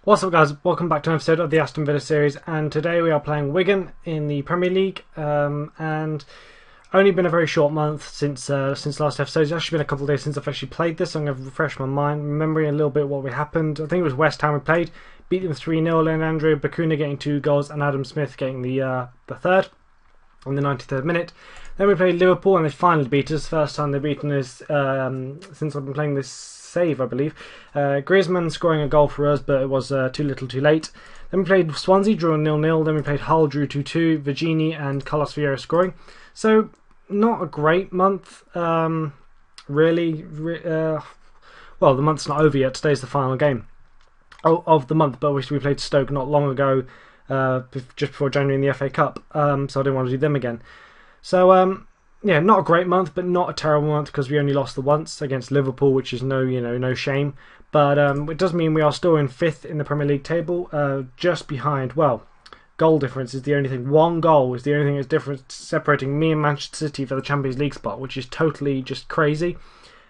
What's up, guys? Welcome back to an episode of the Aston Villa series, and today we are playing Wigan in the Premier League. And only been a very short month since last episode. It's actually been a couple of days since I've actually played this, so I'm going to refresh my mind, remembering a little bit what happened. I think it was West Ham we played, beat them 3-0, and Andrew Bacuna getting 2 goals, and Adam Smith getting the third in the 93rd minute. Then we played Liverpool, and they finally beat us. First time they've beaten us since I've been playing this save, I believe. Griezmann scoring a goal for us, but it was too little too late. Then we played Swansea, drew 0-0. Then we played Hull, drew 2-2. Virginie and Carlos Vieira scoring. So, not a great month, really. Well, the month's not over yet. Today's the final game of the month, but we played Stoke not long ago, just before January in the FA Cup, so I didn't want to do them again. So, yeah, not a great month, but not a terrible month because we only lost the once against Liverpool, which is no shame. But it does mean we are still in 5th in the Premier League table, just behind. Well, goal difference is the only thing. 1 goal is the only thing that's different, separating me and Manchester City for the Champions League spot, which is totally just crazy.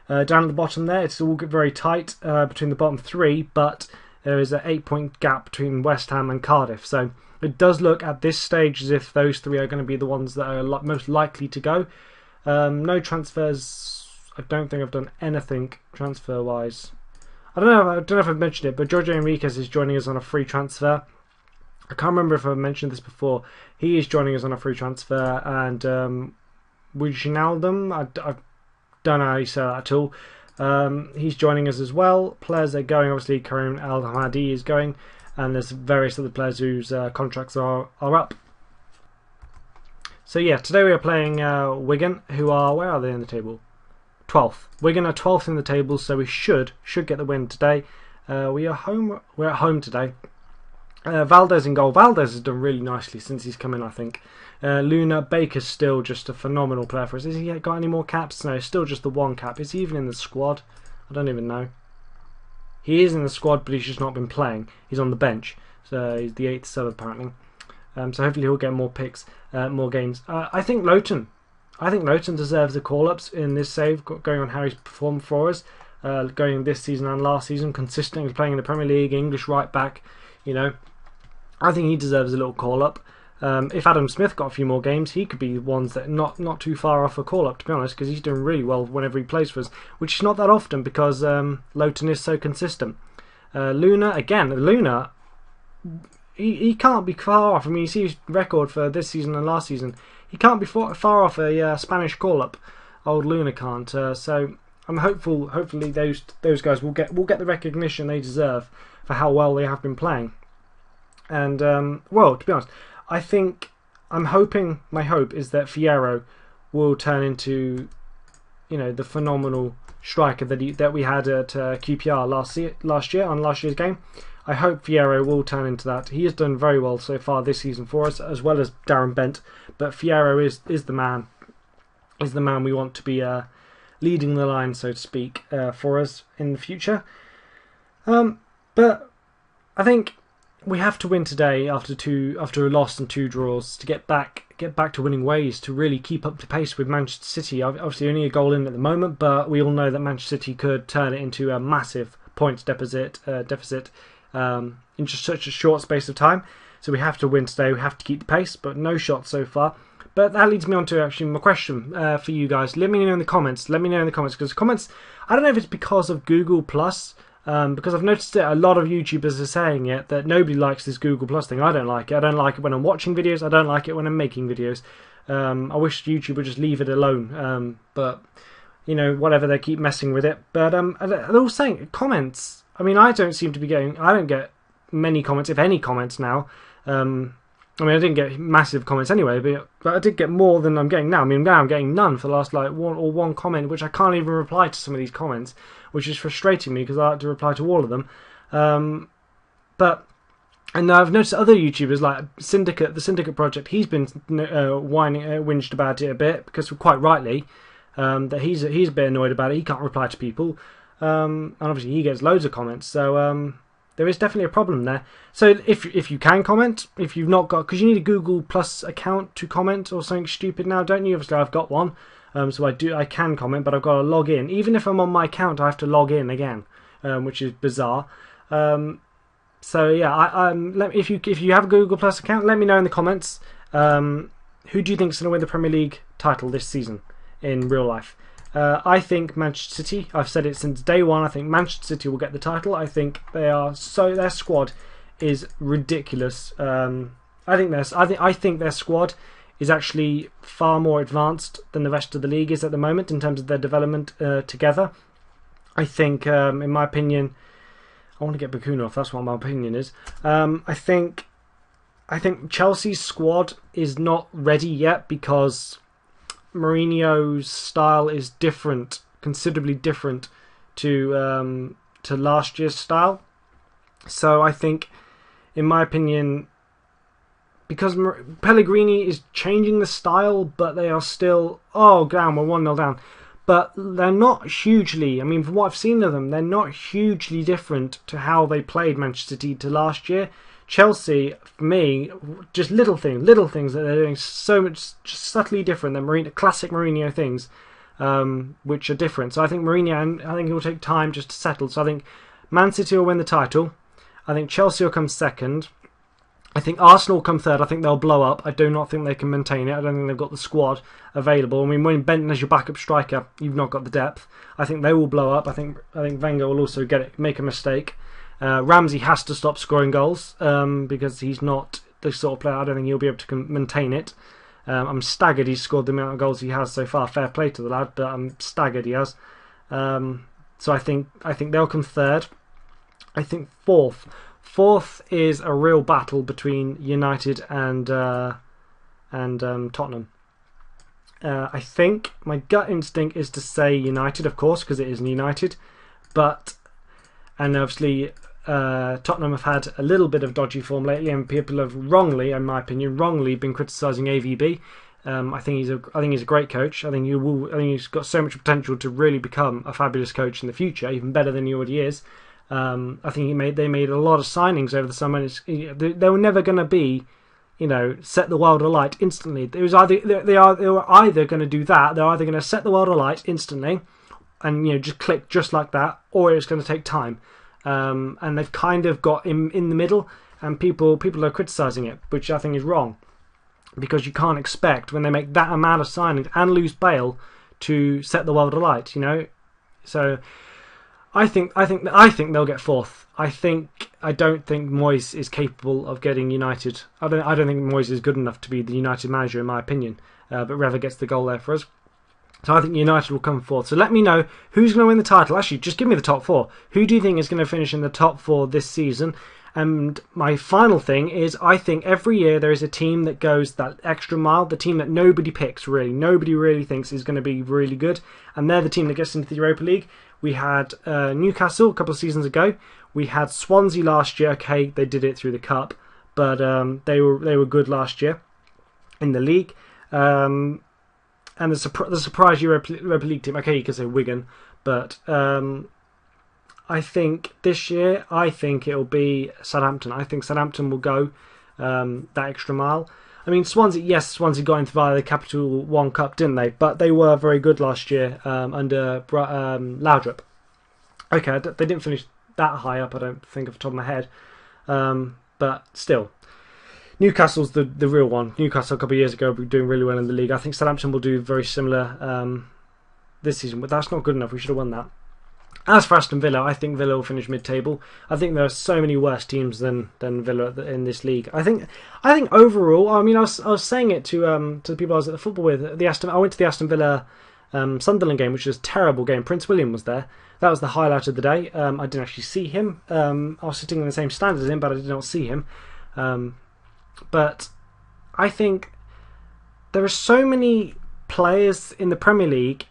Down at the bottom there, it's all very tight between the bottom 3, but there is an 8-point gap between West Ham and Cardiff. So it does look at this stage as if those 3 are going to be the ones that are most likely to go. No transfers. I don't think I've done anything transfer-wise. I don't know if I've mentioned it, but Jorge Enriquez is joining us on a free transfer. I can't remember if I've mentioned this before. He is joining us on a free transfer, and Wijnaldum, I don't know how you say that at all. He's joining us as well. Players are going, obviously Karim El-Hamadi is going, and there's various other players whose contracts are up. So yeah, today we are playing Wigan, who are, where are they in the table? 12th. Wigan are 12th in the table, so we should get the win today. We're at home today. Valdez in goal. Valdez has done really nicely since he's come in, I think. Luna Baker's still just a phenomenal player for us. Has he got any more caps? No, still just the 1 cap. Is he even in the squad? I don't even know. He is in the squad, but he's just not been playing. He's on the bench, so he's the 8th sub apparently. So hopefully he'll get more picks, more games. I think Lowton deserves the call-ups in this save, going on how he's performed for us, going this season and last season, consistently playing in the Premier League, English right back. You know, I think he deserves a little call-up. If Adam Smith got a few more games, he could be ones that not too far off a call-up, to be honest, because he's doing really well whenever he plays for us, which is not that often because Lowton is so consistent. Luna. He can't be far off. I mean, you see his record for this season and last season. He can't be far off a Spanish call-up. Old Luna can't. So I'm hopeful. Hopefully those guys will get the recognition they deserve for how well they have been playing. And well, to be honest, I'm hoping. My hope is that Fierro will turn into, the phenomenal striker that we had at QPR last year on last year's game. I hope Fierro will turn into that. He has done very well so far this season for us, as well as Darren Bent. But Fierro is the man. Is the man we want to be leading the line, so to speak, for us in the future. But I think we have to win today after a loss and 2 draws to get back to winning ways, to really keep up the pace with Manchester City. Obviously only a goal in at the moment, but we all know that Manchester City could turn it into a massive points deficit in just such a short space of time. So we have to win today. We have to keep the pace, but no shots so far. But that leads me on to actually my question for you guys. Let me know in the comments. Because comments, I don't know if it's because of Google Plus. Because I've noticed that a lot of YouTubers are saying it, that nobody likes this Google Plus thing. I don't like it. I don't like it when I'm watching videos. I don't like it when I'm making videos. I wish YouTube would just leave it alone. But, whatever, they keep messing with it. But they're all saying comments. I mean, I don't get many comments, if any comments now. I mean, I didn't get massive comments anyway, but I did get more than I'm getting now. I mean, now I'm getting none for the last one comment, which I can't even reply to some of these comments, which is frustrating me because I like to reply to all of them. And I've noticed other YouTubers like the Syndicate Project. He's been whinged about it a bit because, quite rightly, that he's a bit annoyed about it. He can't reply to people, and obviously he gets loads of comments. So there is definitely a problem there. So if you can comment, if you've not got, because you need a Google Plus account to comment or something stupid now, don't you? Obviously I've got one, so I can comment, but I've got to log in. Even if I'm on my account, I have to log in again, which is bizarre. So yeah, if you have a Google Plus account, let me know in the comments. Who do you think is going to win the Premier League title this season in real life? I think Manchester City. I've said it since day one. I think Manchester City will get the title. I think their squad is ridiculous. I think their squad is actually far more advanced than the rest of the league is at the moment in terms of their development together. I think, in my opinion, I want to get Bakuna off. That's what my opinion is. I think Chelsea's squad is not ready yet because Mourinho's style is different, considerably different to last year's style. So I think, in my opinion, because Pellegrini is changing the style, but they are still down. We're 1-0 down, but they're not hugely. I mean, from what I've seen of them, they're not hugely different to how they played Manchester City to last year. Chelsea, for me, just little things that they're doing so much just subtly different than classic Mourinho things, which are different. So I think Mourinho, I think it will take time just to settle. So I think Man City will win the title. I think Chelsea will come second. I think Arsenal will come third. I think they'll blow up. I do not think they can maintain it. I don't think they've got the squad available. I mean, when Benton as your backup striker, you've not got the depth. I think they will blow up. I think Wenger will also make a mistake. Ramsey has to stop scoring goals because he's not the sort of player. I don't think he'll be able to maintain it. I'm staggered he's scored the amount of goals he has so far. Fair play to the lad, but I'm staggered he has. So I think they'll come third. I think fourth. Fourth is a real battle between United and Tottenham. I think my gut instinct is to say United, of course, because it is United. And obviously Tottenham have had a little bit of dodgy form lately, and people have wrongly, in my opinion, been criticising AVB. I think he's a great coach. I think he's got so much potential to really become a fabulous coach in the future, even better than he already is. I think they made a lot of signings over the summer. And they were never going to be, set the world alight instantly. It was either they were either going to do that. They're either going to set the world alight instantly, and just click just like that, or it's going to take time. And they've kind of got in the middle, and people are criticising it, which I think is wrong, because you can't expect when they make that amount of signings and lose Bale to set the world alight. So. I think they'll get fourth. I don't think Moyes is capable of getting United. I don't think Moyes is good enough to be the United manager, in my opinion. But Reva gets the goal there for us. So I think United will come fourth. So let me know who's going to win the title. Actually, just give me the top four. Who do you think is going to finish in the top four this season? And my final thing is, I think every year there is a team that goes that extra mile, the team that nobody picks, really. Nobody really thinks is going to be really good. And they're the team that gets into the Europa League. We had Newcastle a couple of seasons ago. We had Swansea last year. Okay, they did it through the cup, but they were good last year in the league. And the surprise Europa League team. Okay, you could say Wigan, but I think this year, it'll be Southampton. I think Southampton will go that extra mile. I mean, Swansea got into via the Capital One Cup, didn't they? But they were very good last year under Laudrup. Okay, they didn't finish that high up, I don't think, off the top of my head. But still, Newcastle's the real one. Newcastle a couple of years ago were doing really well in the league. I think Southampton will do very similar this season, but that's not good enough. We should have won that. As for Aston Villa, I think Villa will finish mid-table. I think there are so many worse teams than Villa in this league. I think overall, I mean, I was saying it to the people I was at the football with. I went to the Aston Villa Sunderland game, which was a terrible game. Prince William was there. That was the highlight of the day. I didn't actually see him. I was sitting in the same stand as him, but I did not see him. But I think there are so many players in the Premier League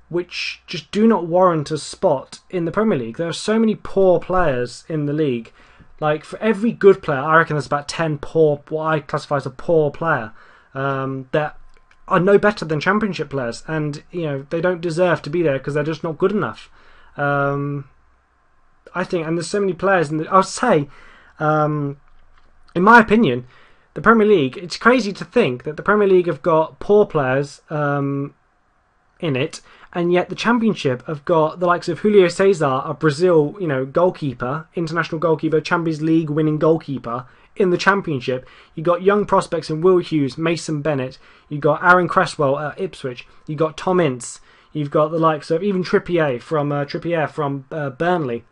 which just do not warrant a spot in the Premier League. There are so many poor players in the league. Like, for every good player, I reckon there's about 10 poor, what I classify as a poor player, that are no better than Championship players. And, they don't deserve to be there because they're just not good enough. I think, and there's so many players, I would say, in my opinion, the Premier League, it's crazy to think that the Premier League have got poor players in it, And yet the Championship have got the likes of Julio Cesar, a Brazil, goalkeeper, international goalkeeper, Champions League winning goalkeeper in the Championship. You got young prospects in Will Hughes, Mason Bennett. You got Aaron Cresswell at Ipswich. You got Tom Ince. You've got the likes of even Trippier from Burnley.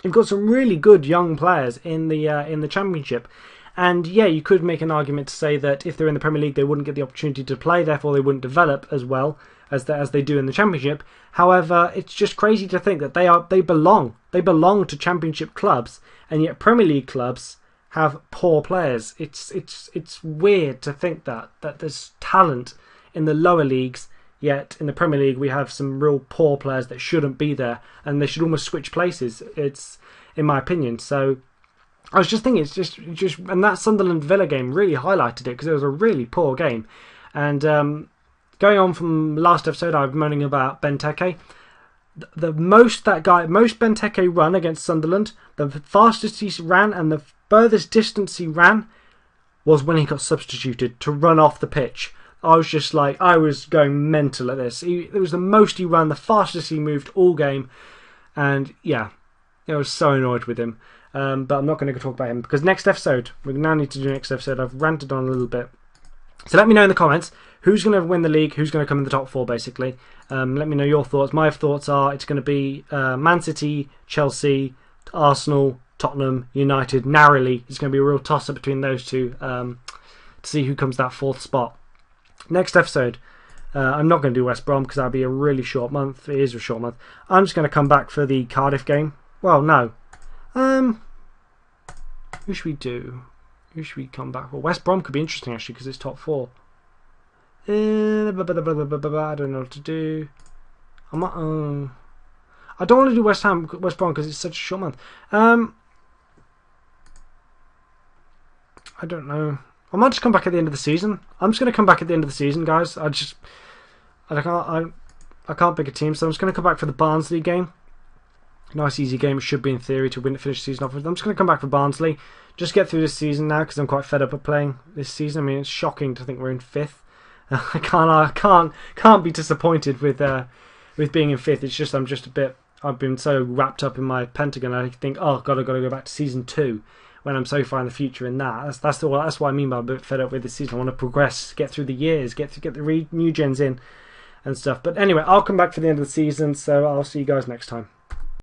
You've got some really good young players in the Championship. And yeah, you could make an argument to say that if they're in the Premier League, they wouldn't get the opportunity to play, therefore they wouldn't develop as well as they do in the Championship. However, it's just crazy to think that they belong to Championship clubs, and yet Premier League clubs have poor players. It's weird to think that there's talent in the lower leagues, yet in the Premier League we have some real poor players that shouldn't be there, and they should almost switch places. It's, in my opinion. So I was just thinking, it's just and that Sunderland Villa game really highlighted it, because it was a really poor game. And going on from last episode, I was moaning about Benteke. The most Benteke run against Sunderland, the fastest he ran and the furthest distance he ran was when he got substituted to run off the pitch. I was just like, I was going mental at this. It was the most he ran, the fastest he moved all game, and yeah, I was so annoyed with him. But I'm not going to talk about him, because next episode, we now need to do next episode. I've ranted on a little bit. So let me know in the comments who's going to win the league, who's going to come in the top four, basically. Let me know your thoughts. My thoughts are it's going to be Man City, Chelsea, Arsenal, Tottenham, United. Narrowly, it's going to be a real toss-up between those two to see who comes that fourth spot. Next episode, I'm not going to do West Brom, because that'll be a really short month. It is a short month. I'm just going to come back for the Cardiff game. Well, no. Who should we do? Who should we come back for? West Brom could be interesting, actually, because it's top four. I don't know what to do. I don't want to do West Brom, because it's such a short month. I don't know. I might just come back at the end of the season. I'm just going to come back at the end of the season, guys. I can't pick a team, so I'm just going to come back for the Barnsley game. Nice easy game. It should be, in theory, to finish the season off with. I'm just going to come back for Barnsley. Just get through this season now, because I'm quite fed up of playing this season. I mean, it's shocking to think we're in fifth. I can't be disappointed with being in fifth. It's just I've been so wrapped up in my Pentagon. I think, oh, gotta go back to season 2 when I'm so far in the future in that. That's what I mean by a bit fed up with this season. I want to progress, get through the years, get the new gens in and stuff. But anyway, I'll come back for the end of the season. So I'll see you guys next time.